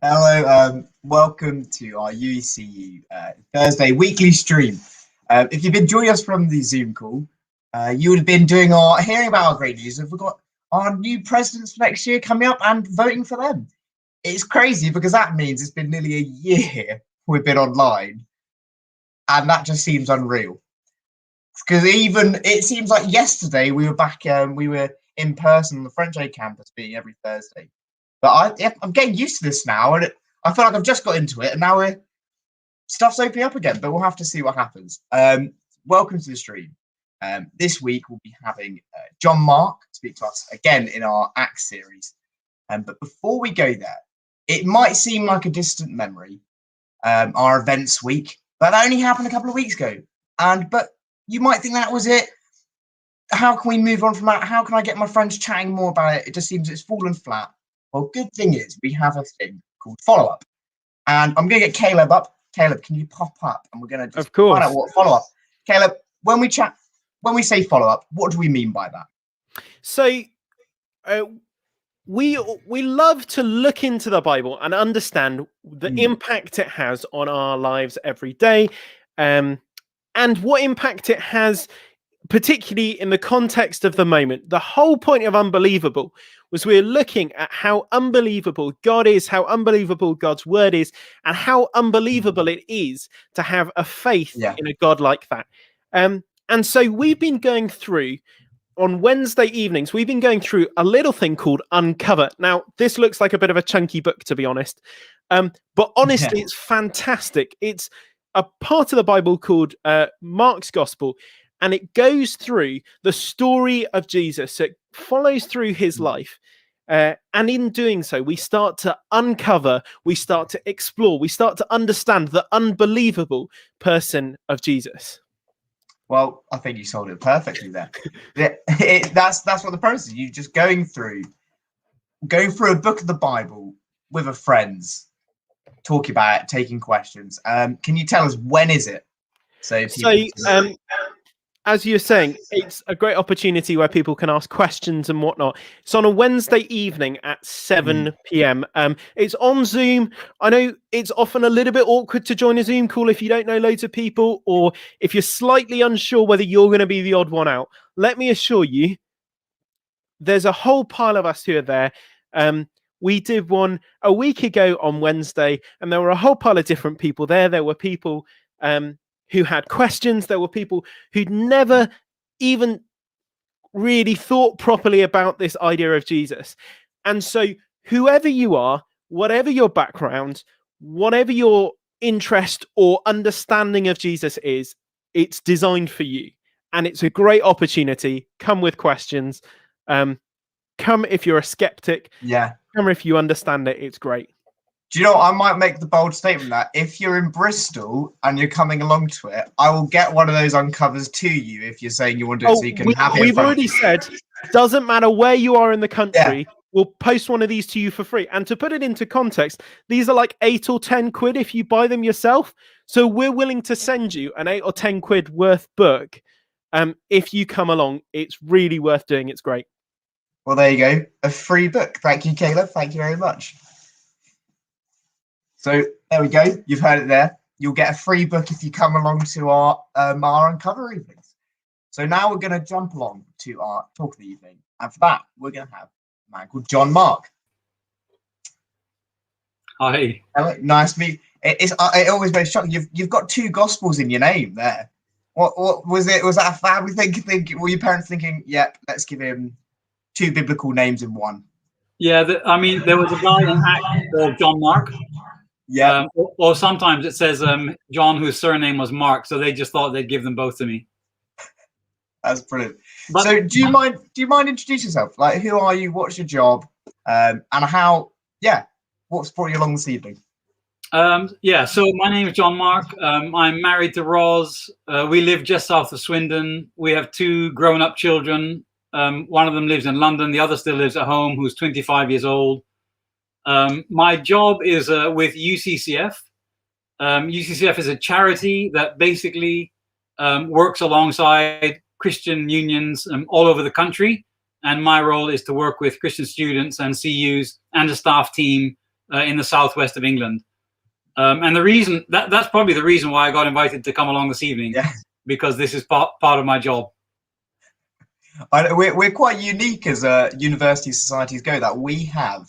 Hello, welcome to our UECU Thursday weekly stream. If you've been joining us from the Zoom call, you would have been hearing about our great news. We've got our new presidents for next year coming up and voting for them. It's crazy because that means it's been nearly a year we've been online, and that just seems unreal. Because even it seems like yesterday we were back, we were in person on the French A campus meeting every Thursday. But I'm getting used to this now, and I feel like I've just got into it, and now stuff's opening up again. But we'll have to see what happens. Welcome to the stream. This week we'll be having John Mark speak to us again in our Acts series. But before we go there, it might seem like a distant memory, our events week, but that only happened a couple of weeks ago. But you might think that was it. How can we move on from that? How can I get my friends chatting more about it? It just seems it's fallen flat. Well, good thing is we have a thing called follow-up. And I'm going to get Caleb up. Caleb, can you pop up? And we're going to just find out what follow-up. Caleb, when we say follow-up, what do we mean by that? So we love to look into the Bible and understand the impact it has on our lives every day, and what impact it has, particularly in the context of the moment. The whole point of Unbelievable was we're looking at how unbelievable God is, how unbelievable God's word is, and how unbelievable it is to have a faith in a God like that. And so we've been going through, on Wednesday evenings, we've been going through a little thing called Uncover. Now, this looks like a bit of a chunky book, to be honest. But honestly, it's fantastic. It's a part of the Bible called Mark's Gospel. And it goes through the story of Jesus. So it follows through his life. And in doing so, we start to uncover, we start to explore, we start to understand the unbelievable person of Jesus. Well, I think you sold it perfectly there. That's what the process is. You just going through a book of the Bible with a friends, talking about it, taking questions. Can you tell us when is it? As you're saying, it's a great opportunity where people can ask questions and whatnot. It's on a Wednesday evening at 7 p.m. It's on Zoom. I know it's often a little bit awkward to join a Zoom call if you don't know loads of people, or if you're slightly unsure whether you're going to be the odd one out. Let me assure you, there's a whole pile of us who are there. We did one a week ago on Wednesday, and there were a whole pile of different people there. There were people who had questions. There were people who'd never even really thought properly about this idea of Jesus. And so whoever you are, whatever your background, whatever your interest or understanding of Jesus is, it's designed for you. And it's a great opportunity. Come with questions. Come if you're a skeptic. Yeah. Come if you understand it. It's great. Do you know, I might make the bold statement that if you're in Bristol and you're coming along to it, I will get one of those uncovers to you if you're saying you want to do it so you can have it. We've already said, doesn't matter where you are in the country, we'll post one of these to you for free. And to put it into context, these are like 8 or 10 quid if you buy them yourself. So we're willing to send you an 8 or 10 quid worth book. If you come along, it's really worth doing. It's great. Well, there you go. A free book. Thank you, Caleb. Thank you very much. So there we go. You've heard it there. You'll get a free book if you come along to our Uncover evenings. So now we're going to jump along to our talk of the evening. And for that, we're going to have a man called John Mark. Hi. Hello, nice to meet you. It always makes shocking. You've got 2 gospels in your name there. What was it? Was that a family thing? Were your parents thinking, yep, let's give him 2 biblical names in one? Yeah, there was a guy in Acts called John Mark. Yeah. Or sometimes it says John, whose surname was Mark, so they just thought they'd give them both to me. That's brilliant. So do you mind introducing yourself? Like, who are you? What's your job? And what's brought you along this evening? So my name is John Mark. I'm married to Roz. We live just south of Swindon. We have 2 grown-up children. One of them lives in London. The other still lives at home, who's 25 years old. My job is with UCCF. UCCF is a charity that basically works alongside Christian unions all over the country. And my role is to work with Christian students and CUs and the staff team in the southwest of England. And the reason that's probably the reason why I got invited to come along this evening, because this is part of my job. We're quite unique as university societies go, that we have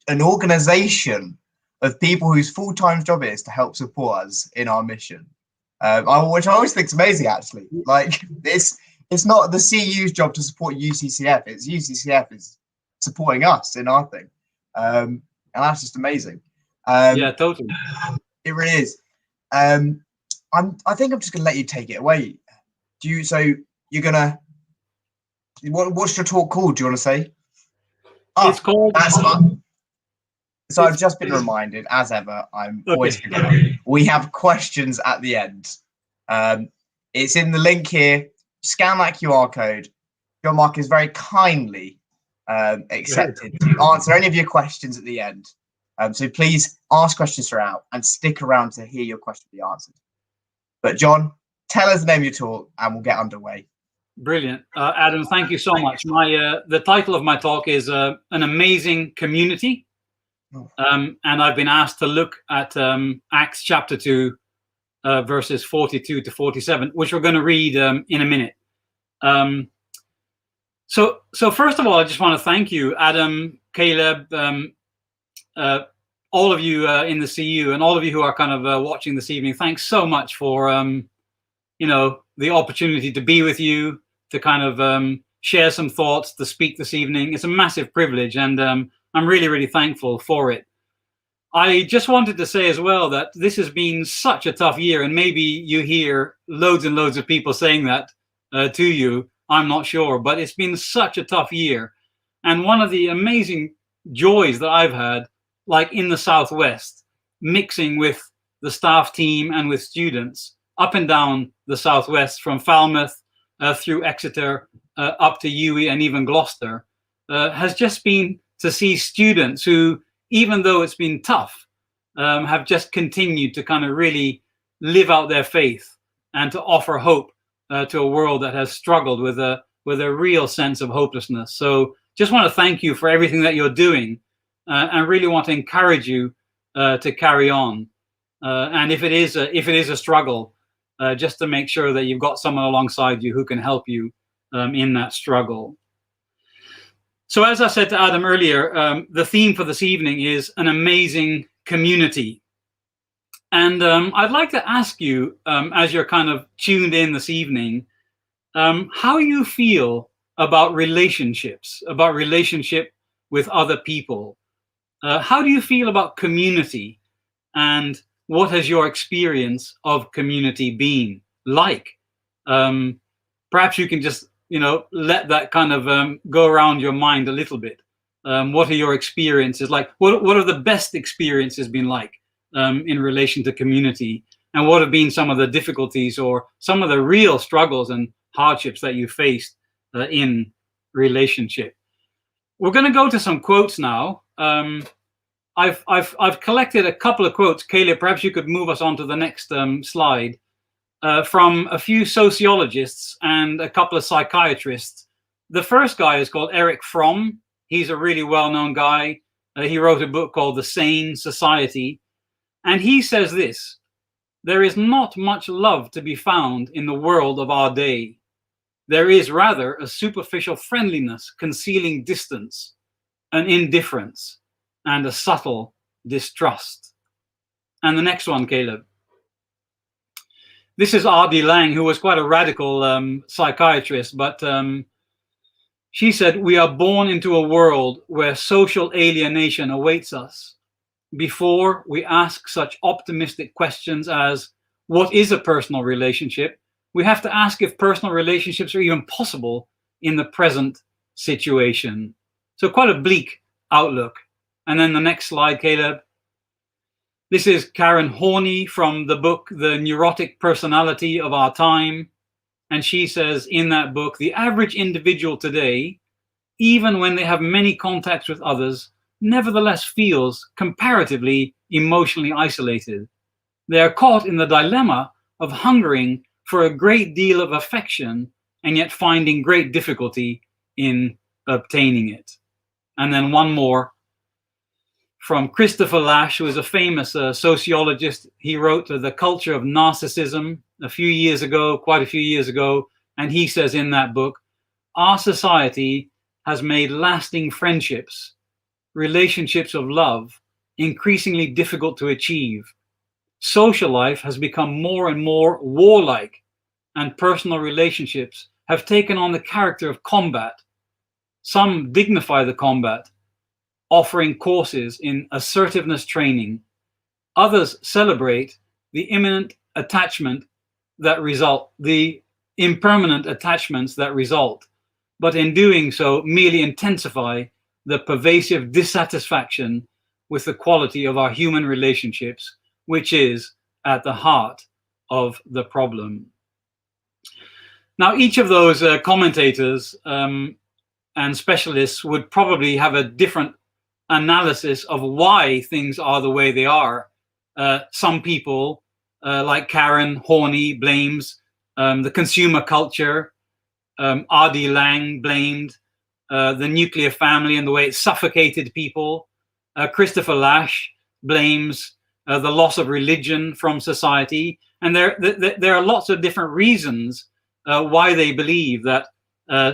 an organization of people whose full-time job is to help support us in our mission, which I always think is amazing, actually. Like, it's not the CU's job to support UCCF, it's UCCF is supporting us in our thing. And that's just amazing. Yeah, totally. It really is. I think I'm just gonna let you take it away. You're gonna, what's your talk called? Do you want to say? It's called. So I've just been reminded, as ever, I'm always forgetting. We have questions at the end. It's in the link here. Scan that QR code. John Mark is very kindly accepted to answer any of your questions at the end. So please ask questions throughout and stick around to hear your question be answered. But John, tell us the name of your talk and we'll get underway. Brilliant. Adam, thank you so much. The title of my talk is An Amazing Community. And I've been asked to look at Acts chapter 2, verses 42 to 47, which we're going to read in a minute. So first of all, I just want to thank you, Adam, Caleb, all of you in the CU, and all of you who are kind of watching this evening. Thanks so much for the opportunity to be with you, to kind of share some thoughts, to speak this evening. It's a massive privilege, and I'm really, really thankful for it. I just wanted to say as well that this has been such a tough year, and maybe you hear loads and loads of people saying that to you. I'm not sure, but it's been such a tough year. And one of the amazing joys that I've had, like in the Southwest, mixing with the staff team and with students up and down the Southwest, from Falmouth through Exeter up to UWE and even Gloucester, has just been to see students who, even though it's been tough, have just continued to kind of really live out their faith and to offer hope to a world that has struggled with a real sense of hopelessness. So just want to thank you for everything that you're doing, and really want to encourage you to carry on. And if it is a struggle, just to make sure that you've got someone alongside you who can help you in that struggle. So as I said to Adam earlier, the theme for this evening is an amazing community. And I'd like to ask you, as you're kind of tuned in this evening, how you feel about relationships, about relationship with other people. How do you feel about community, and what has your experience of community been like? Perhaps you can just let that kind of go around your mind a little bit. What are your experiences like? What have the best experiences been like in relation to community? And what have been some of the difficulties or some of the real struggles and hardships that you faced in relationship? We're going to go to some quotes now. I've collected a couple of quotes. Caleb, perhaps you could move us on to the next slide. From a few sociologists and a couple of psychiatrists. The first guy is called Erich Fromm. He's a really well-known guy. He wrote a book called The Sane Society. And he says this: there is not much love to be found in the world of our day. There is rather a superficial friendliness concealing distance, an indifference, and a subtle distrust. And the next one, Caleb. This is R.D. Laing, who was quite a radical psychiatrist, but she said, we are born into a world where social alienation awaits us. Before we ask such optimistic questions as, what is a personal relationship? We have to ask if personal relationships are even possible in the present situation. So quite a bleak outlook. And then the next slide, Caleb. This is Karen Horney from the book, The Neurotic Personality of Our Time. And she says in that book, the average individual today, even when they have many contacts with others, nevertheless feels comparatively emotionally isolated. They are caught in the dilemma of hungering for a great deal of affection and yet finding great difficulty in obtaining it. And then one more from Christopher Lasch, who is a famous sociologist. He wrote The Culture of Narcissism quite a few years ago. And he says in that book, our society has made lasting friendships, relationships of love, increasingly difficult to achieve. Social life has become more and more warlike, and personal relationships have taken on the character of combat. Some dignify the combat, offering courses in assertiveness training. Others celebrate the impermanent attachments that result, but in doing so merely intensify the pervasive dissatisfaction with the quality of our human relationships, which is at the heart of the problem. Now, each of those commentators and specialists would probably have a different analysis of why things are the way they are. Some people, like Karen Horney, blames the consumer culture. R.D. Laing blamed the nuclear family and the way it suffocated people. Christopher Lasch blames the loss of religion from society. And there are lots of different reasons why they believe that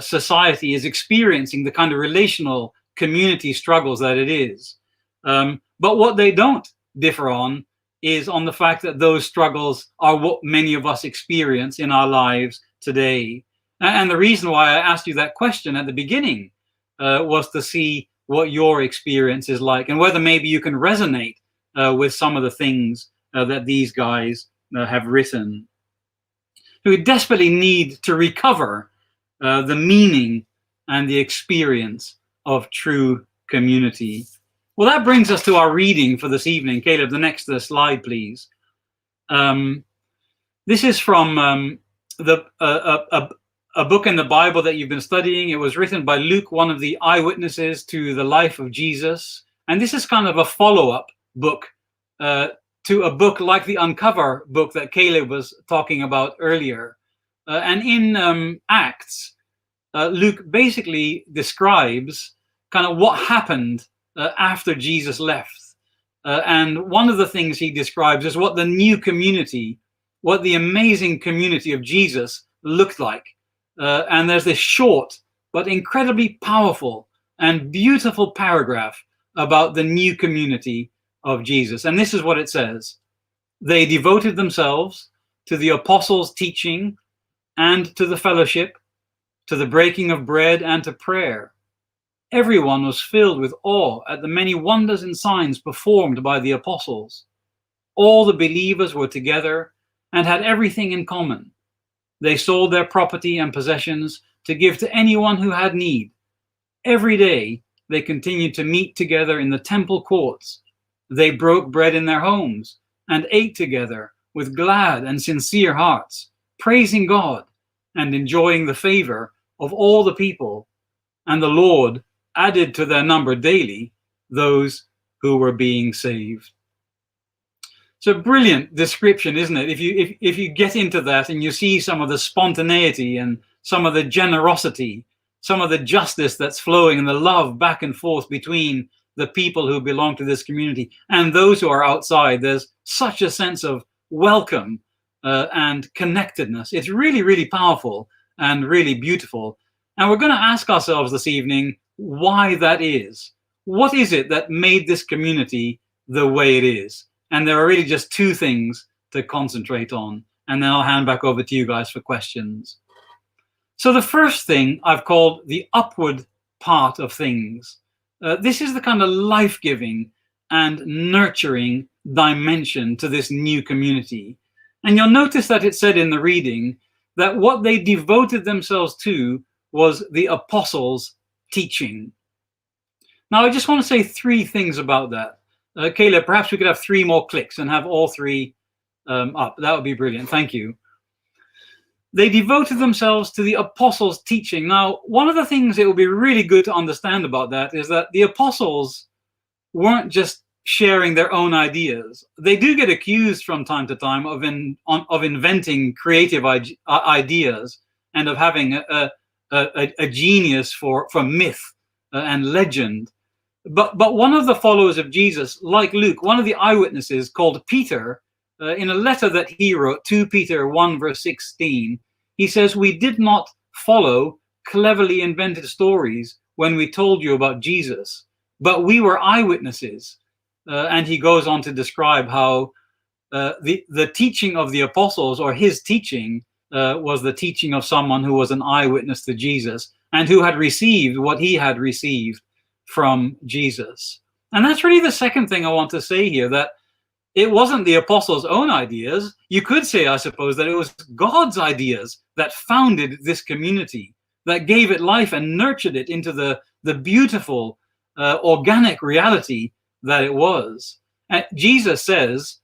society is experiencing the kind of relational community struggles that it is. But what they don't differ on is on the fact that those struggles are what many of us experience in our lives today. And the reason why I asked you that question at the beginning was to see what your experience is like and whether maybe you can resonate with some of the things that these guys have written. We desperately need to recover the meaning and the experience of true community. Well, that brings us to our reading for this evening. Caleb, the next slide, please. This is from a book in the Bible that you've been studying. It was written by Luke, one of the eyewitnesses to the life of Jesus. And this is kind of a follow-up book to a book like the Uncover book that Caleb was talking about earlier. And in Acts, Luke basically describes kind of what happened after Jesus left. And one of the things he describes is what the new community, what the amazing community of Jesus looked like. And there's this short but incredibly powerful and beautiful paragraph about the new community of Jesus. And this is what it says. They devoted themselves to the apostles' teaching and to the fellowship, to the breaking of bread and to prayer. Everyone was filled with awe at the many wonders and signs performed by the apostles. All the believers were together and had everything in common. They sold their property and possessions to give to anyone who had need. Every day they continued to meet together in the temple courts. They broke bread in their homes and ate together with glad and sincere hearts, praising God and enjoying the favor of all the people. And the Lord added to their number daily those who were being saved. It's a brilliant description, isn't it? If you get into that and you see some of the spontaneity and some of the generosity, some of the justice that's flowing and the love back and forth between the people who belong to this community and those who are outside, there's such a sense of welcome and connectedness. It's really, really powerful and really beautiful. And we're going to ask ourselves this evening why that is. What is it that made this community the way it is? And there are really just two things to concentrate on. And then I'll hand back over to you guys for questions. So the first thing I've called the upward part of things. This is the kind of life-giving and nurturing dimension to this new community. And you'll notice that it said in the reading that what they devoted themselves to was the apostles' teaching. Now, I just want to say three things about that. Caleb, perhaps we could have 3 more clicks and have all 3 up. That would be brilliant. Thank you. They devoted themselves to the apostles' teaching. Now, one of the things it would be really good to understand about that is that the apostles weren't just sharing their own ideas. They do get accused from time to time of inventing creative ideas and of having a genius for myth and legend. But one of the followers of Jesus, like Luke, one of the eyewitnesses called Peter, in a letter that he wrote, 2 Peter 1 verse 16, he says, "We did not follow cleverly invented stories when we told you about Jesus, but we were eyewitnesses." And he goes on to describe how the teaching of the apostles, or his teaching, was the teaching of someone who was an eyewitness to Jesus and who had received what he had received from Jesus. And that's really the second thing I want to say here, that it wasn't the apostles' own ideas. You could say, I suppose, that it was God's ideas that founded this community, that gave it life and nurtured it into the beautiful, organic reality that it was. And Jesus says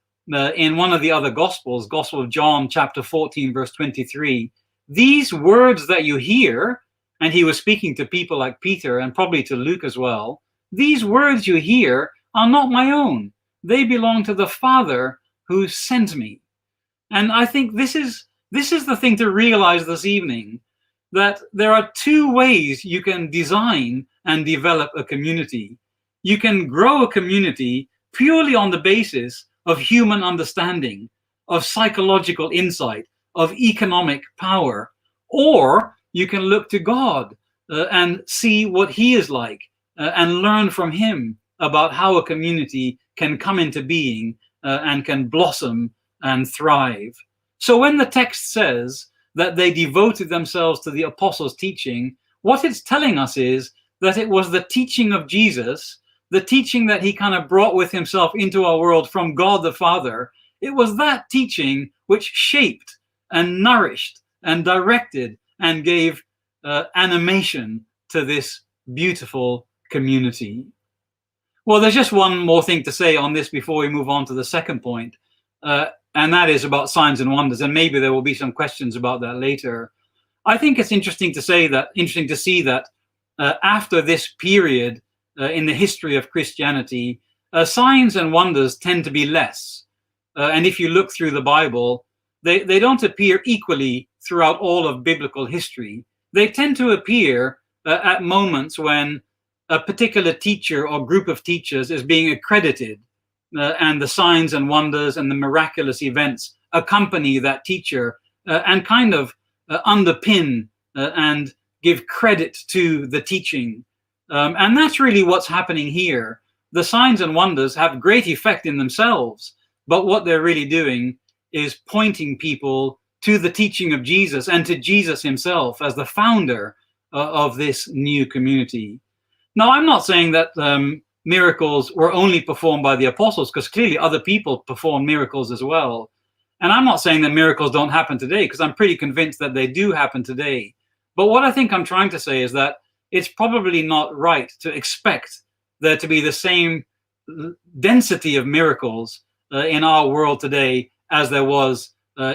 in one of the other Gospels, Gospel of John, chapter 14, verse 23, "These words that you hear," and he was speaking to people like Peter and probably to Luke as well, "these words you hear are not my own. They belong to the Father who sent me." And I think this is the thing to realize this evening, that there are 2 ways you can design and develop a community. You can grow a community purely on the basis of human understanding, of psychological insight, of economic power, or you can look to God and see what he is like and learn from him about how a community can come into being and can blossom and thrive. So when the text says that they devoted themselves to the apostles' teaching, what it's telling us is that it was the teaching of Jesus, the teaching that he kind of brought with himself into our world from God the Father. It was that teaching which shaped and nourished and directed and gave animation to this beautiful community. Well, there's just one more thing to say on this before we move on to the second point, and that is about signs and wonders, and maybe there will be some questions about that later. I think it's interesting to see that after this period in the history of Christianity, signs and wonders tend to be less. And if you look through the Bible, they don't appear equally throughout all of biblical history. They tend to appear at moments when a particular teacher or group of teachers is being accredited, and the signs and wonders and the miraculous events accompany that teacher and kind of underpin and give credit to the teaching. And that's really what's happening here. The signs and wonders have great effect in themselves, but what they're really doing is pointing people to the teaching of Jesus and to Jesus himself as the founder of this new community. Now, I'm not saying that miracles were only performed by the apostles, because clearly other people perform miracles as well. And I'm not saying that miracles don't happen today, because I'm pretty convinced that they do happen today. But what I think I'm trying to say is that it's probably not right to expect there to be the same density of miracles in our world today as there was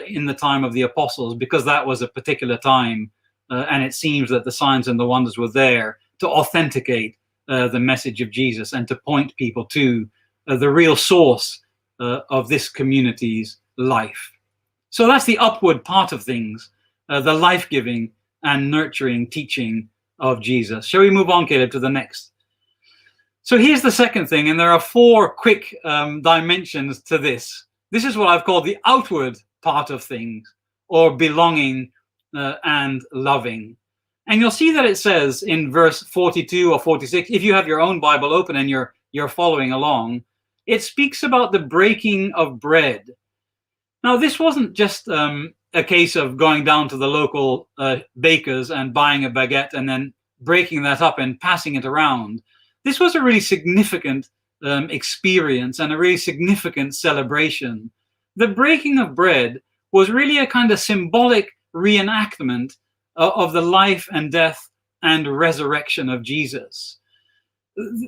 in the time of the apostles, because that was a particular time, and it seems that the signs and the wonders were there to authenticate the message of Jesus and to point people to the real source of this community's life. So that's the upward part of things, the life-giving and nurturing teaching of Jesus. Shall we move on, Caleb, to the next? So here's the second thing, and there are 4 quick dimensions to this. This is what I've called the outward part of things, or belonging and loving. And you'll see that it says in verse 42 or 46, if you have your own Bible open and you're following along, it speaks about the breaking of bread. Now, this wasn't just a case of going down to the local bakers and buying a baguette and then breaking that up and passing it around. This was a really significant experience and a really significant celebration. The breaking of bread was really a kind of symbolic reenactment of the life and death and resurrection of Jesus.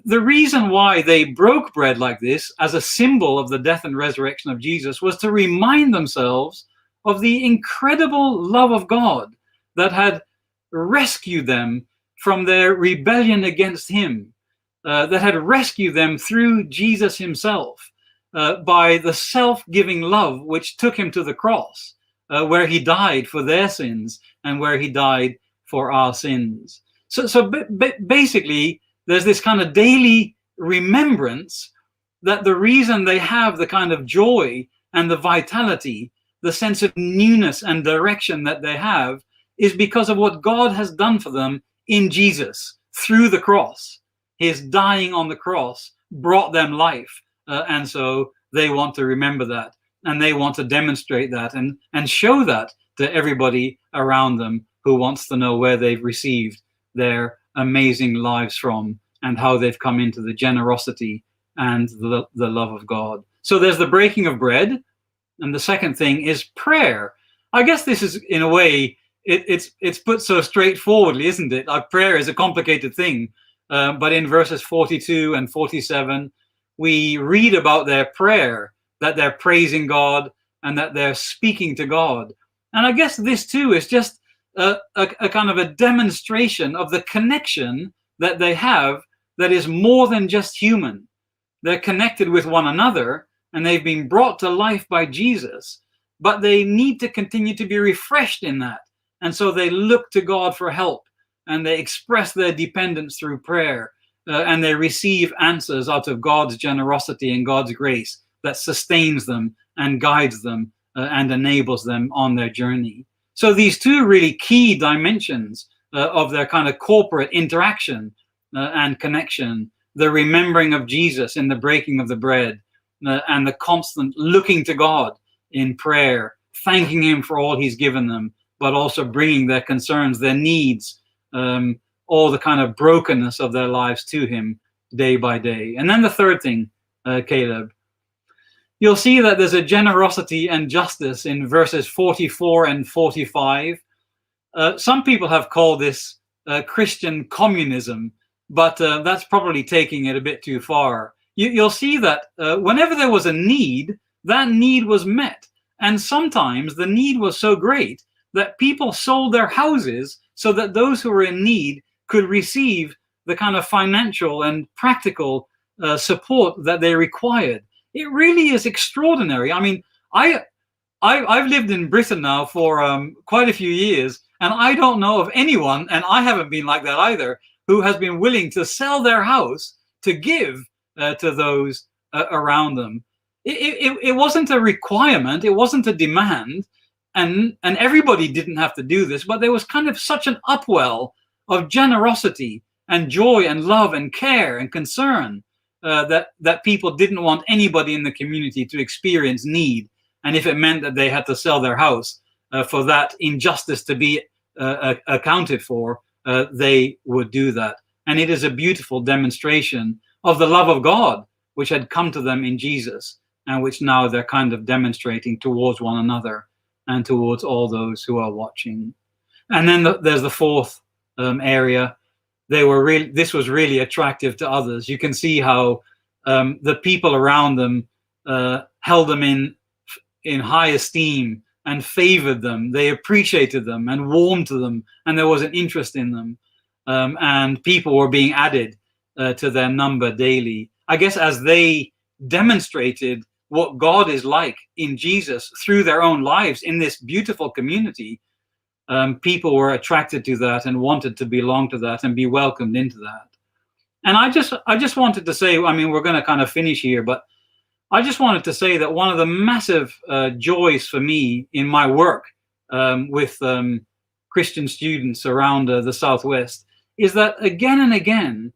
The reason why they broke bread like this as a symbol of the death and resurrection of Jesus was to remind themselves of the incredible love of God that had rescued them from their rebellion against him, that had rescued them through Jesus himself by the self-giving love which took him to the cross, where he died for their sins and where he died for our sins. So basically, there's this kind of daily remembrance that the reason they have the kind of joy and the vitality, the sense of newness and direction that they have, is because of what God has done for them in Jesus through the cross. His dying on the cross brought them life. And so they want to remember that, and they want to demonstrate that and show that to everybody around them who wants to know where they've received their amazing lives from and how they've come into the generosity and the love of God. So there's the breaking of bread. And the second thing is prayer. I guess this is, in a way, it's put so straightforwardly, isn't it? Like, prayer is a complicated thing. But in verses 42 and 47, we read about their prayer, that they're praising God and that they're speaking to God. And I guess this too is just a kind of a demonstration of the connection that they have that is more than just human. They're connected with one another and they've been brought to life by Jesus, but they need to continue to be refreshed in that. And so they look to God for help and they express their dependence through prayer, and they receive answers out of God's generosity and God's grace that sustains them and guides them and enables them on their journey. So these two really key dimensions of their kind of corporate interaction and connection, the remembering of Jesus in the breaking of the bread, and the constant looking to God in prayer, thanking him for all he's given them, but also bringing their concerns, their needs, all the kind of brokenness of their lives to him day by day. And then the third thing, Caleb, you'll see that there's a generosity and justice in verses 44 and 45. Some people have called this Christian communism, but that's probably taking it a bit too far. You'll see that whenever there was a need, that need was met. And sometimes the need was so great that people sold their houses so that those who were in need could receive the kind of financial and practical support that they required. It really is extraordinary. I mean, I've lived in Britain now for quite a few years, and I don't know of anyone, and I haven't been like that either, who has been willing to sell their house to give to those around them. It wasn't a requirement, it wasn't a demand, and everybody didn't have to do this, but there was kind of such an upwell of generosity and joy and love and care and concern that people didn't want anybody in the community to experience need. And if it meant that they had to sell their house for that injustice to be accounted for, they would do that. And it is a beautiful demonstration of the love of God, which had come to them in Jesus, and which now they're kind of demonstrating towards one another and towards all those who are watching. And then there's the fourth area. This was really attractive to others. You can see how the people around them held them in high esteem and favored them. They appreciated them and warmed to them, and there was an interest in them. And people were being added to their number daily. I guess as they demonstrated what God is like in Jesus through their own lives in this beautiful community, people were attracted to that and wanted to belong to that and be welcomed into that. And I just wanted to say, I mean, we're going to kind of finish here, but I just wanted to say that one of the massive joys for me in my work with Christian students around the Southwest is that again and again,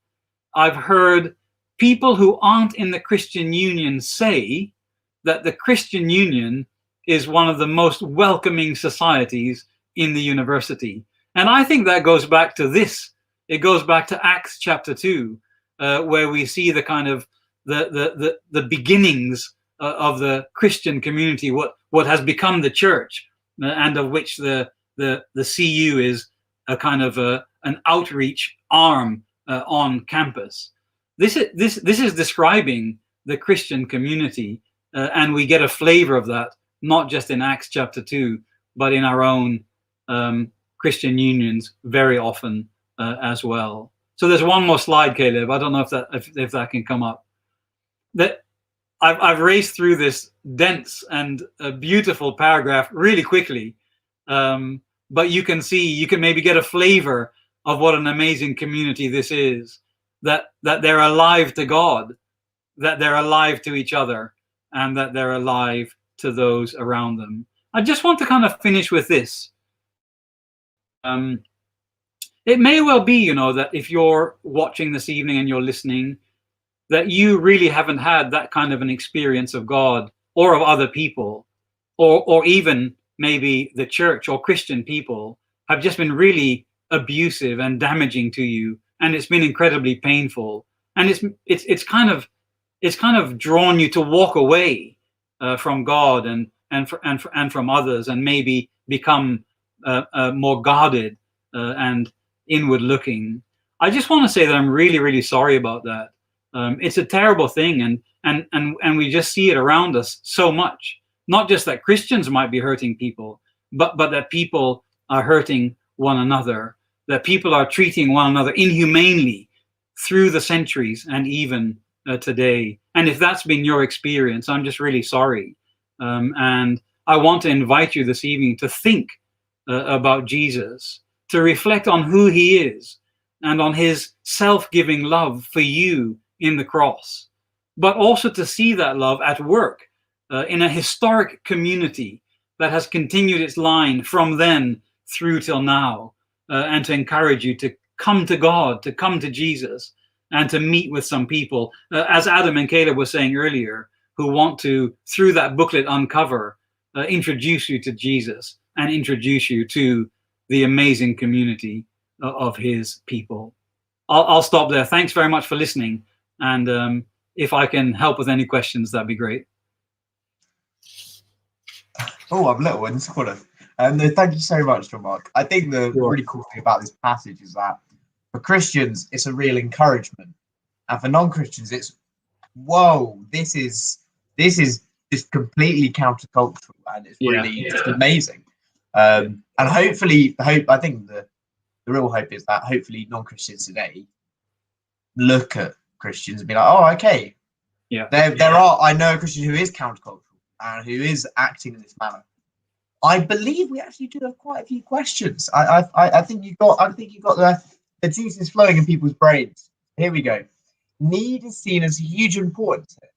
I've heard people who aren't in the Christian Union say that the Christian Union is one of the most welcoming societies in the university. And I think that goes back to this. It goes back to Acts chapter 2, where we see the kind of the beginnings of the Christian community, what has become the church, and of which the CU is a kind of an outreach arm on campus. This is describing the Christian community, and we get a flavor of that not just in Acts chapter 2, but in our own Christian unions very often as well. So there's one more slide, Caleb. I don't know if that can come up. That I've raced through this dense and beautiful paragraph really quickly, but you can maybe get a flavor of what an amazing community this is. that they're alive to God, that they're alive to each other, and that they're alive to those around them. I just want to kind of finish with this. It may well be, you know, that if you're watching this evening and you're listening, that you really haven't had that kind of an experience of God or of other people, or even maybe the church or Christian people have just been really abusive and damaging to you, and it's been incredibly painful, and it's kind of drawn you to walk away from God and from others, and maybe become more guarded and inward looking. I just want to say that I'm really, really sorry about that. It's a terrible thing, and we just see it around us so much. Not just that Christians might be hurting people, but that people are hurting one another, that people are treating one another inhumanely through the centuries and even today. And if that's been your experience, I'm just really sorry. And I want to invite you this evening to think about Jesus, to reflect on who he is and on his self-giving love for you in the cross, but also to see that love at work in a historic community that has continued its line from then through till now, and to encourage you to come to God, to come to Jesus, and to meet with some people, as Adam and Caleb were saying earlier, who want to, through that booklet, Uncover, introduce you to Jesus and introduce you to the amazing community of his people. I'll stop there. Thanks very much for listening. And if I can help with any questions, that'd be great. Oh, I'm little in this corner. No, thank you so much, John Mark. I think the really cool thing about this passage is that for Christians, it's a real encouragement, and for non-Christians, it's whoa, this is just completely countercultural, and it's really just amazing. And hopefully, I think the real hope is that hopefully non-Christians today look at Christians and be like, oh, okay, there are. I know a Christian who is countercultural and who is acting in this manner. I believe we actually do have quite a few questions. I think you got the juices flowing in people's brains. Here we go. Need is seen as huge importance here.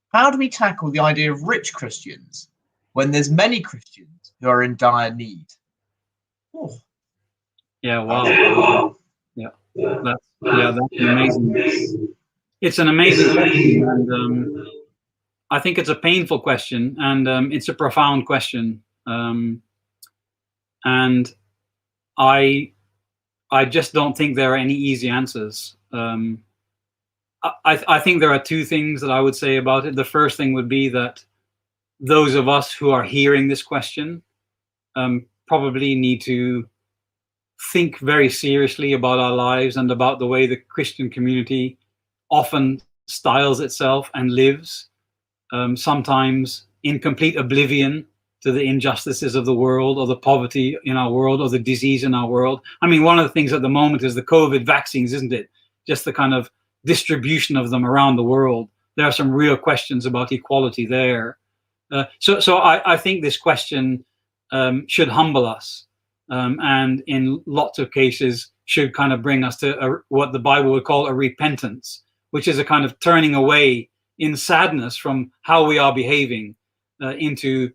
How do we tackle the idea of rich Christians when there's many Christians who are in dire need? Oh. Yeah, wow. That's amazing. It's an amazing question, and I think it's a painful question, and it's a profound question. And I just don't think there are any easy answers. I think there are two things that I would say about it. The first thing would be that those of us who are hearing this question probably need to think very seriously about our lives and about the way the Christian community often styles itself and lives, sometimes in complete oblivion to the injustices of the world, or the poverty in our world, or the disease in our world. I mean, one of the things at the moment is the COVID vaccines, isn't it? Just the kind of distribution of them around the world. There are some real questions about equality there. So I think this question should humble us, and in lots of cases should kind of bring us to what the Bible would call a repentance, which is a kind of turning away in sadness from how we are behaving into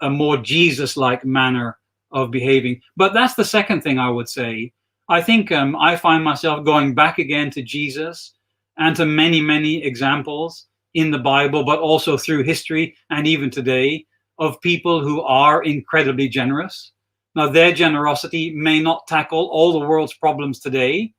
a more Jesus-like manner of behaving. But that's the second thing I would say. I think I find myself going back again to Jesus and to many, many examples in the Bible, but also through history and even today, of people who are incredibly generous. Now, their generosity may not tackle all the world's problems today.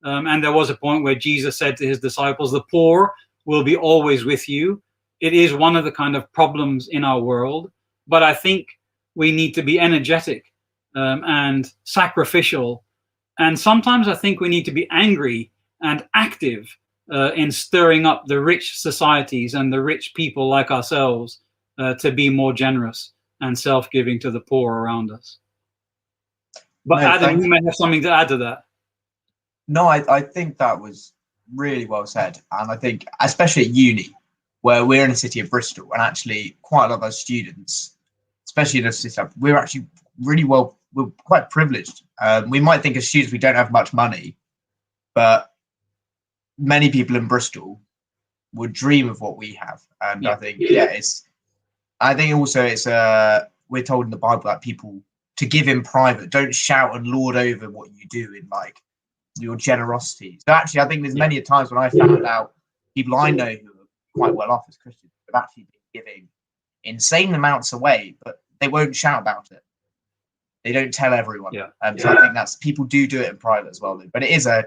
And there was a point where Jesus said to his disciples, the poor will be always with you. It is one of the kind of problems in our world. But I think we need to be energetic and sacrificial. And sometimes I think we need to be angry and active in stirring up the rich societies and the rich people like ourselves to be more generous and self-giving to the poor around us. But no, Adam, you may have something to add to that. No, I think that was really well said. And I think, especially at uni, where we're in the city of Bristol, and actually quite a lot of our students, especially in the city, we're actually we're quite privileged. We might think as students we don't have much money, but many people in Bristol would dream of what we have. And I think, I think also we're told in the Bible that people to give in private, don't shout and lord over what you do in like your generosity. So actually, I think there's many times when I found out people I know who are quite well off as Christians have actually been giving insane amounts away, but they won't shout about it. They don't tell everyone. So I think that's people do it in private as well. But it is a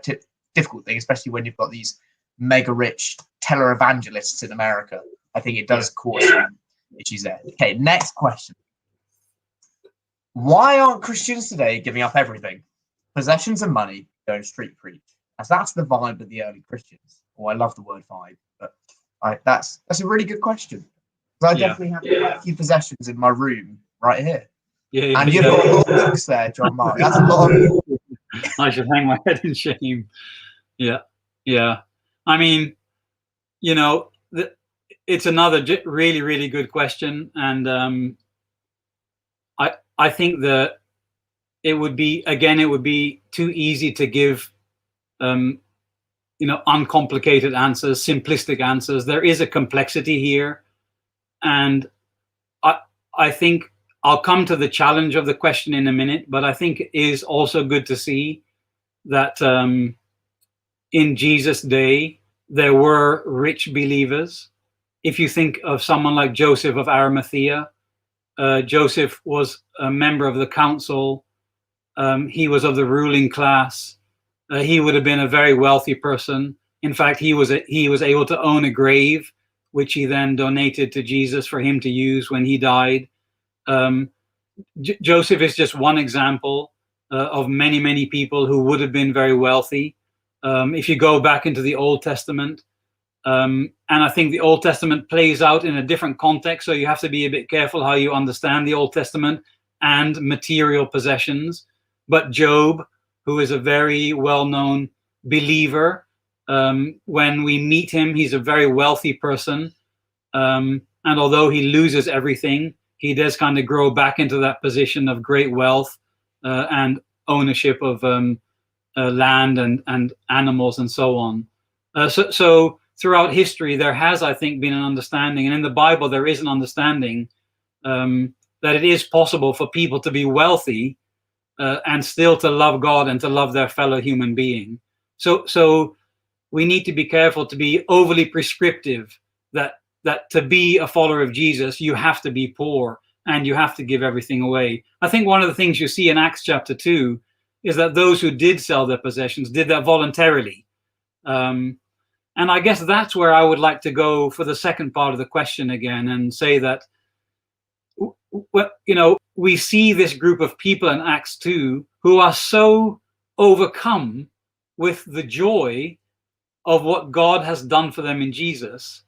difficult thing, especially when you've got these mega rich televangelists in America. I think it does cause some issues there. Okay, next question. Why aren't Christians today giving up everything? Possessions and money, going street preach. As that's the vibe of the early Christians. Oh, I love the word vibe, but that's a really good question. Because I definitely have quite a few possessions in my room right here. And you've got a lot of books there, John Mark. That's a lot of. I should hang my head in shame. Yeah. I mean, it's another really, really good question, and I think that it would be too easy to give, uncomplicated answers, simplistic answers. There is a complexity here, and I think I'll come to the challenge of the question in a minute. But I think it is also good to see that in Jesus' day there were rich believers. If you think of someone like Joseph of Arimathea, Joseph was a member of the council. He was of the ruling class. He would have been a very wealthy person. In fact, he was able to own a grave, which he then donated to Jesus for him to use when he died. Joseph is just one example of many, many people who would have been very wealthy. If you go back into the Old Testament, and I think the Old Testament plays out in a different context, so you have to be a bit careful how you understand the Old Testament and material possessions. But Job, who is a very well-known believer, when we meet him, he's a very wealthy person. And although he loses everything, he does kind of grow back into that position of great wealth and ownership of land and animals and so on. So throughout history, there has, I think, been an understanding, and in the Bible there is an understanding that it is possible for people to be wealthy and still to love God and to love their fellow human being. So we need to be careful to be overly prescriptive that to be a follower of Jesus, you have to be poor and you have to give everything away. I think one of the things you see in Acts chapter 2 is that those who did sell their possessions did that voluntarily. And I guess that's where I would like to go for the second part of the question again and say that, we see this group of people in Acts 2 who are so overcome with the joy of what God has done for them in Jesus,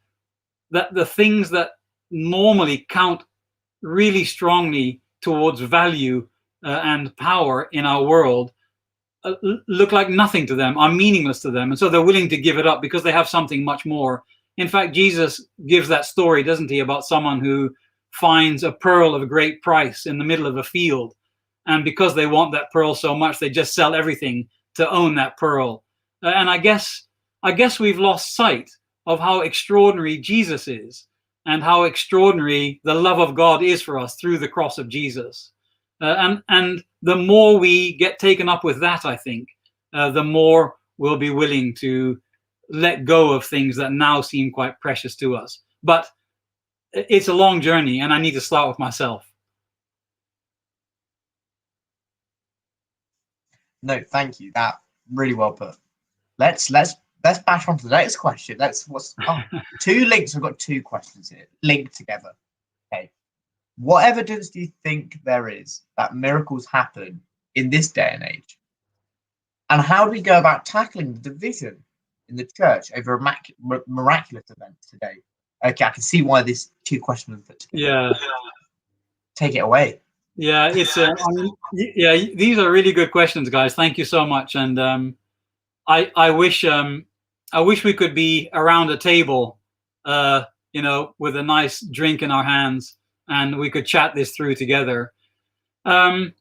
that the things that normally count really strongly towards value and power in our world look like nothing to them, are meaningless to them. And so they're willing to give it up because they have something much more. In fact, Jesus gives that story, doesn't he, about someone who finds a pearl of great price in the middle of a field. And because they want that pearl so much, they just sell everything to own that pearl. And I guess we've lost sight of how extraordinary Jesus is and how extraordinary the love of God is for us through the cross of Jesus. And the more we get taken up with that, I think, the more we'll be willing to let go of things that now seem quite precious to us. But it's a long journey, and I need to start with myself. No, thank you. That really well put. Let's bash on to the next question. Two links. We've got two questions here linked together. Okay. What evidence do you think there is that miracles happen in this day and age? And how do we go about tackling the division in the church over miraculous events today? Okay, I can see why these two questions are put together. Yeah. Take it away. Yeah, these are really good questions, guys. Thank you so much. And I wish we could be around a table, with a nice drink in our hands, and we could chat this through together. The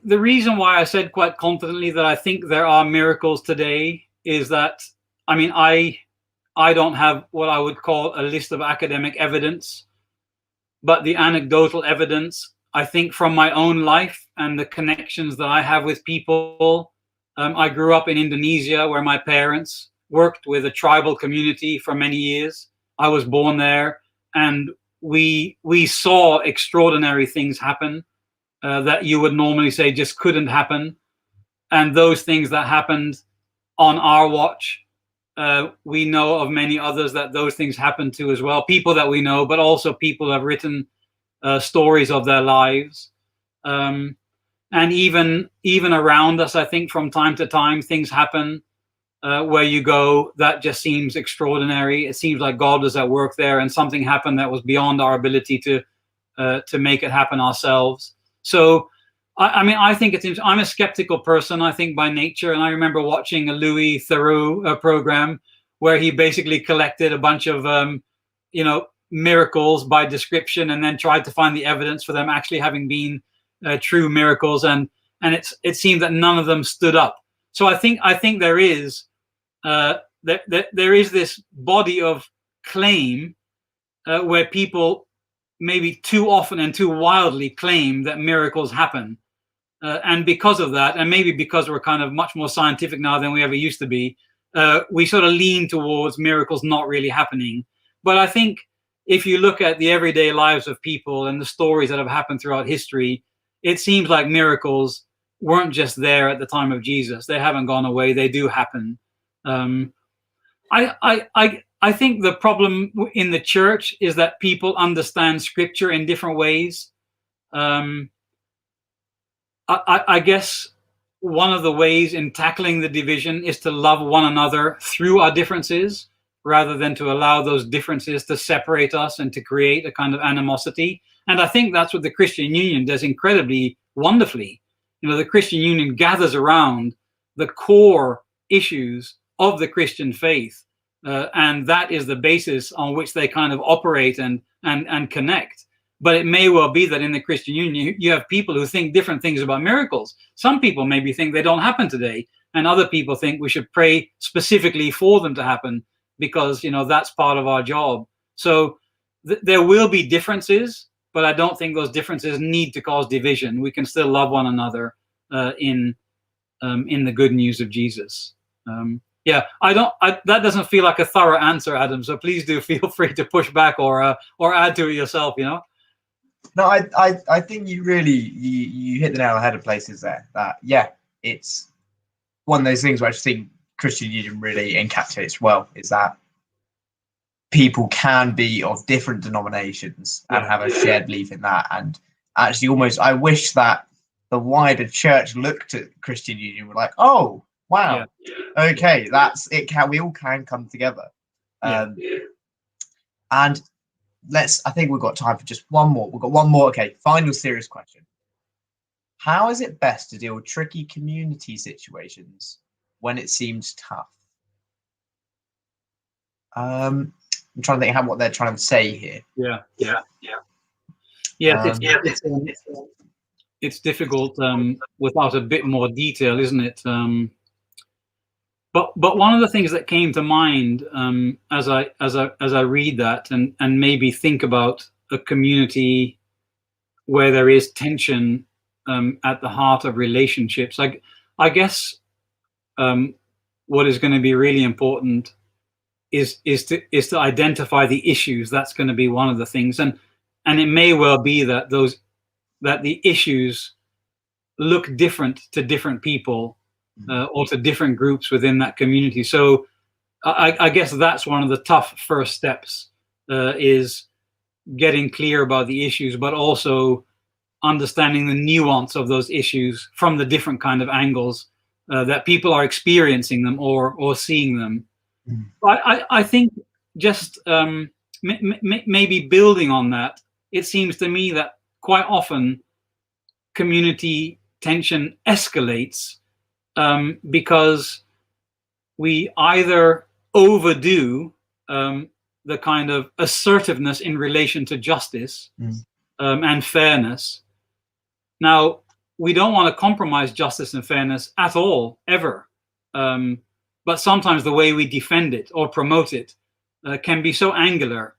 reason why I said quite confidently that I think there are miracles today is that, I mean, I don't have what I would call a list of academic evidence, but the anecdotal evidence, I think, from my own life and the connections that I have with people. I grew up in Indonesia, where my parents worked with a tribal community for many years. I was born there, and we saw extraordinary things happen that you would normally say just couldn't happen. And those things that happened on our watch, we know of many others that those things happened to as well. People that we know, but also people have written stories of their lives. And even around us, I think from time to time, things happen where you go, that just seems extraordinary. It seems like God was at work there, and something happened that was beyond our ability to make it happen ourselves. So, I mean, I think I'm a skeptical person, I think, by nature. And I remember watching a Louis Theroux program where he basically collected a bunch of, miracles by description, and then tried to find the evidence for them actually having been true miracles. And it seemed that none of them stood up. So I think there is there is this body of claim where people maybe too often and too wildly claim that miracles happen. And because of that, and maybe because we're kind of much more scientific now than we ever used to be, we sort of lean towards miracles not really happening. But I think if you look at the everyday lives of people and the stories that have happened throughout history, it seems like miracles weren't just there at the time of Jesus. They haven't gone away. They do happen. I think the problem in the church is that people understand scripture in different ways. I guess one of the ways in tackling the division is to love one another through our differences, rather than to allow those differences to separate us and to create a kind of animosity. And I think that's what the Christian Union does incredibly wonderfully. You know, the Christian Union gathers around the core issues of the Christian faith, and that is the basis on which they kind of operate and connect. But it may well be that in the Christian Union, you have people who think different things about miracles. Some people maybe think they don't happen today, and other people think we should pray specifically for them to happen because, you know, that's part of our job. So there will be differences, but I don't think those differences need to cause division. We can still love one another in the good news of Jesus. Yeah, that doesn't feel like a thorough answer, Adam. So please do feel free to push back or add to it yourself. You know. No, I think you really you hit the nail on the head of places there. That it's one of those things where I just think Christian Union really encapsulates well, is that people can be of different denominations and have a shared belief in that. And actually, almost, I wish that the wider church looked at Christian Union and were like, oh, wow, okay, that's it. We all can come together. And I think we've got time for just one more. We've got one more. Okay, final serious question. How is it best to deal with tricky community situations when it seems tough? I'm trying to think what they're trying to say here. It's difficult without a bit more detail, isn't it? But one of the things that came to mind as I read that and maybe think about a community where there is tension at the heart of relationships, I guess what is going to be really important is to identify the issues. That's going to be one of the things, and it may well be that the issues look different to different people or to different groups within that community. So I guess that's one of the tough first steps, is getting clear about the issues, but also understanding the nuance of those issues from the different kind of angles that people are experiencing them or seeing them. I think just maybe building on that, it seems to me that quite often community tension escalates because we either overdo the kind of assertiveness in relation to justice and fairness. Now, we don't want to compromise justice and fairness at all, ever. but sometimes the way we defend it or promote it can be so angular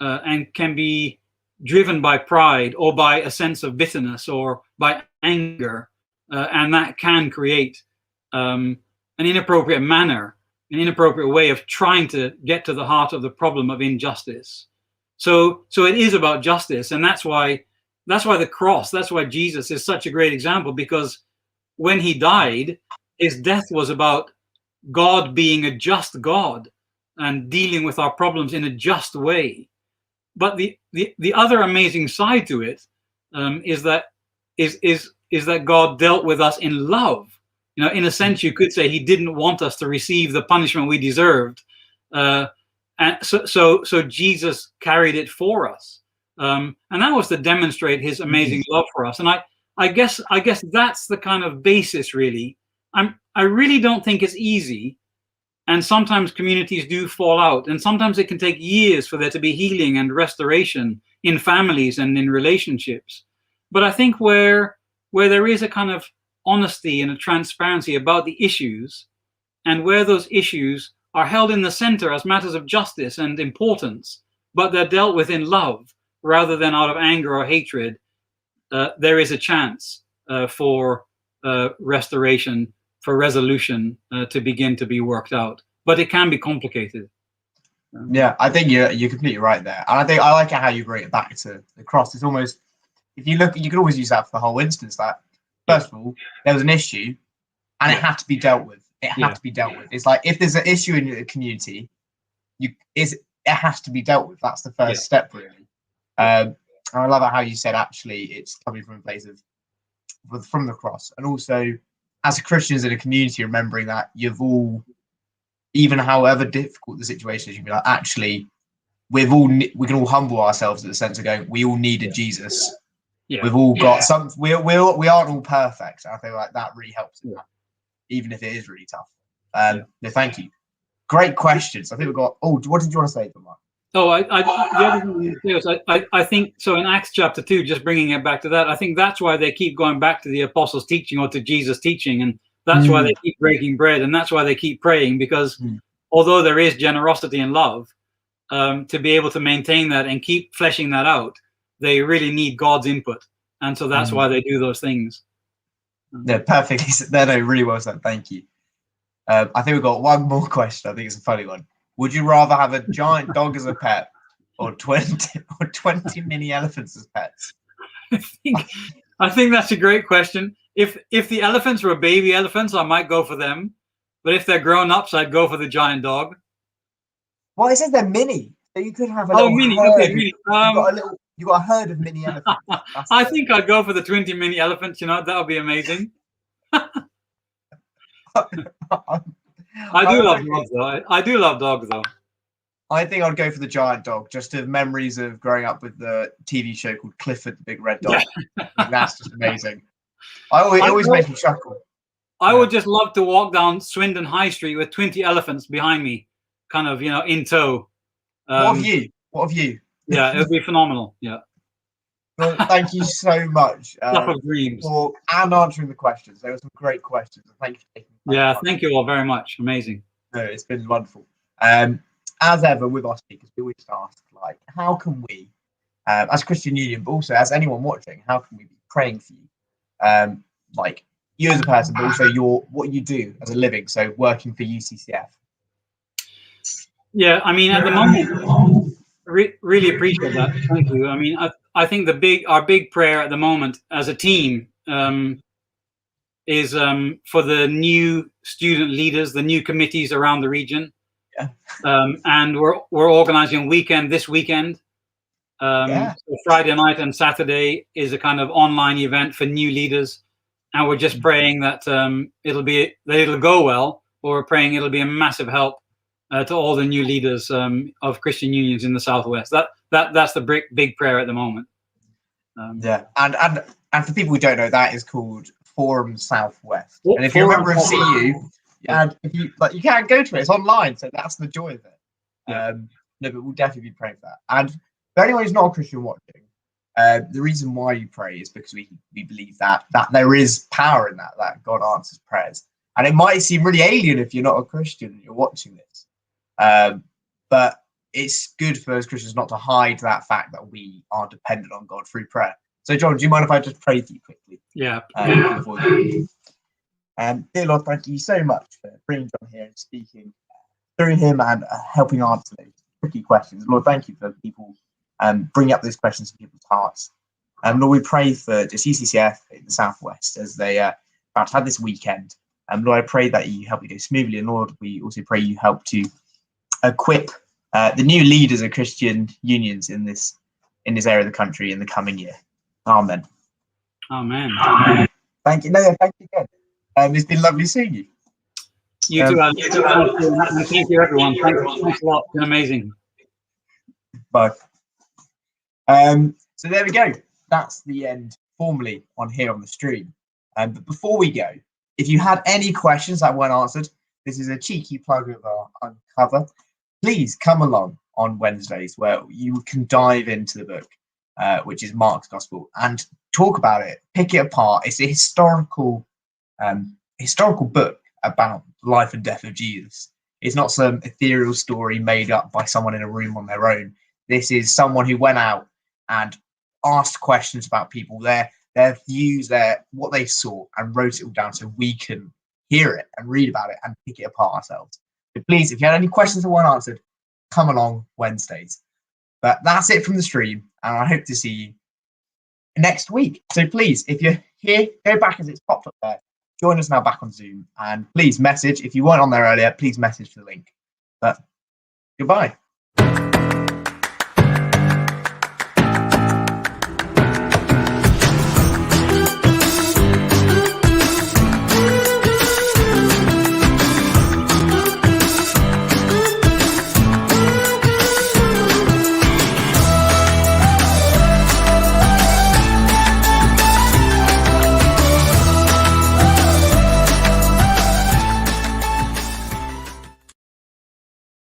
and can be driven by pride or by a sense of bitterness or by anger, and that can create an inappropriate manner, an inappropriate way of trying to get to the heart of the problem of injustice. So it is about justice, and that's why the cross, that's why Jesus is such a great example, because when he died, his death was about God being a just God and dealing with our problems in a just way. But the other amazing side to it is that God dealt with us in love. You know, in a sense, you could say he didn't want us to receive the punishment we deserved, and so Jesus carried it for us, and that was to demonstrate his amazing love for us. And I guess that's the kind of basis, really. I really don't think it's easy. And sometimes communities do fall out, and sometimes it can take years for there to be healing and restoration in families and in relationships. But I think where there is a kind of honesty and a transparency about the issues, and where those issues are held in the center as matters of justice and importance, but they're dealt with in love rather than out of anger or hatred, there is a chance for restoration, for resolution to begin to be worked out. But it can be complicated. Yeah, I think you're completely right there. And I think I like how you bring it back to the cross. It's almost, if you look, you can always use that for the whole instance, that first of all, there was an issue and it had to be dealt with. It had to be dealt with. It's like, if there's an issue in the community, it has to be dealt with. That's the first step, really. And I love how you said, actually, it's coming from a place of from the cross. And also, as Christians in a community, remembering that you've all, even however difficult the situation is, you can be like, actually, we can all humble ourselves in the sense of going, we all needed Jesus. We've all got some. We aren't all perfect. I think like that really helps in that, even if it is really tough. No, thank you. Great questions. I think we've got. Oh, what did you want to say, Mark? Oh, the other thing I think so. In Acts chapter 2, just bringing it back to that, I think that's why they keep going back to the apostles' teaching or to Jesus' teaching, and that's why they keep breaking bread, and that's why they keep praying, because although there is generosity and love, to be able to maintain that and keep fleshing that out, they really need God's input, and so that's why they do those things. No, perfectly. No, really well said. Thank you. I think we've got one more question. I think it's a funny one. Would you rather have a giant dog as a pet or 20 mini elephants as pets? I think that's a great question. If the elephants were baby elephants, I might go for them. But if they're grown ups, I'd go for the giant dog. Well, it says they're mini, so you could have a mini. herd. Okay, mini. You got a herd of mini elephants. I think I'd go for the 20 mini elephants. You know, that would be amazing. I do love dogs, though. I do love dogs, though. I think I'd go for the giant dog, just to memories of growing up with the TV show called Clifford the Big Red Dog. That's just amazing. It always makes me chuckle. I would just love to walk down Swindon High Street with 20 elephants behind me, kind of, in tow. What have you? Yeah, it would be phenomenal. Yeah. Well, thank you so much Stuff of dreams. for answering the questions. There were some great questions. Thank you for taking the time. Yeah, thank you all very much. Amazing. No, it's been wonderful. As ever with our speakers, we always ask, like, how can we, as Christian Union, but also as anyone watching, how can we be praying for you? Like you as a person, but also what you do as a living, so working for UCCF. Yeah, I mean, at the moment, really appreciate that. Thank you. I mean, I think our big prayer at the moment as a team is for the new student leaders, the new committees around the region. Yeah. And we're organizing this weekend. So Friday night and Saturday is a kind of online event for new leaders, and we're just praying that it'll go well. But we're praying it'll be a massive help to all the new leaders of Christian unions in the Southwest. That's the big prayer at the moment. And for people who don't know, that is called Forum Southwest. And if you remember in CU, and if you can't go to it, it's online, so that's the joy of it. No, but we'll definitely be praying for that. And for anyone who's not a Christian watching, the reason why you pray is because we believe that there is power in that God answers prayers. And it might seem really alien if you're not a Christian and you're watching this. But it's good for us Christians not to hide that fact that we are dependent on God through prayer. So, John, do you mind if I just pray for you quickly? Yeah. Dear Lord, thank you so much for bringing John here and speaking through him and helping answer those tricky questions. Lord, thank you for people bringing up those questions in people's hearts. Lord, we pray for just UCCF in the Southwest as they about to have this weekend. Lord, I pray that you help it go smoothly. And Lord, we also pray you help to equip the new leaders of Christian unions in this area of the country in the coming year. Amen. Amen. Thank you. No, thank you again. It's been lovely seeing you. You too, Alan. And thank you, everyone. Thanks a lot. It's been amazing. Bye. So there we go. That's the end formally on here on the stream. But before we go, if you had any questions that weren't answered, this is a cheeky plug of our Uncover. Please come along on Wednesdays where you can dive into the book, which is Mark's Gospel, and talk about it, pick it apart. It's a historical book about the life and death of Jesus. It's not some ethereal story made up by someone in a room on their own. This is someone who went out and asked questions about people, their views, what they saw, and wrote it all down so we can hear it and read about it and pick it apart ourselves. So please, if you had any questions that weren't answered, come along Wednesdays. But that's it from the stream, and I hope to see you next week. So please, if you're here, go back as it's popped up there. Join us now back on Zoom, and please message. If you weren't on there earlier, please message for the link. But goodbye.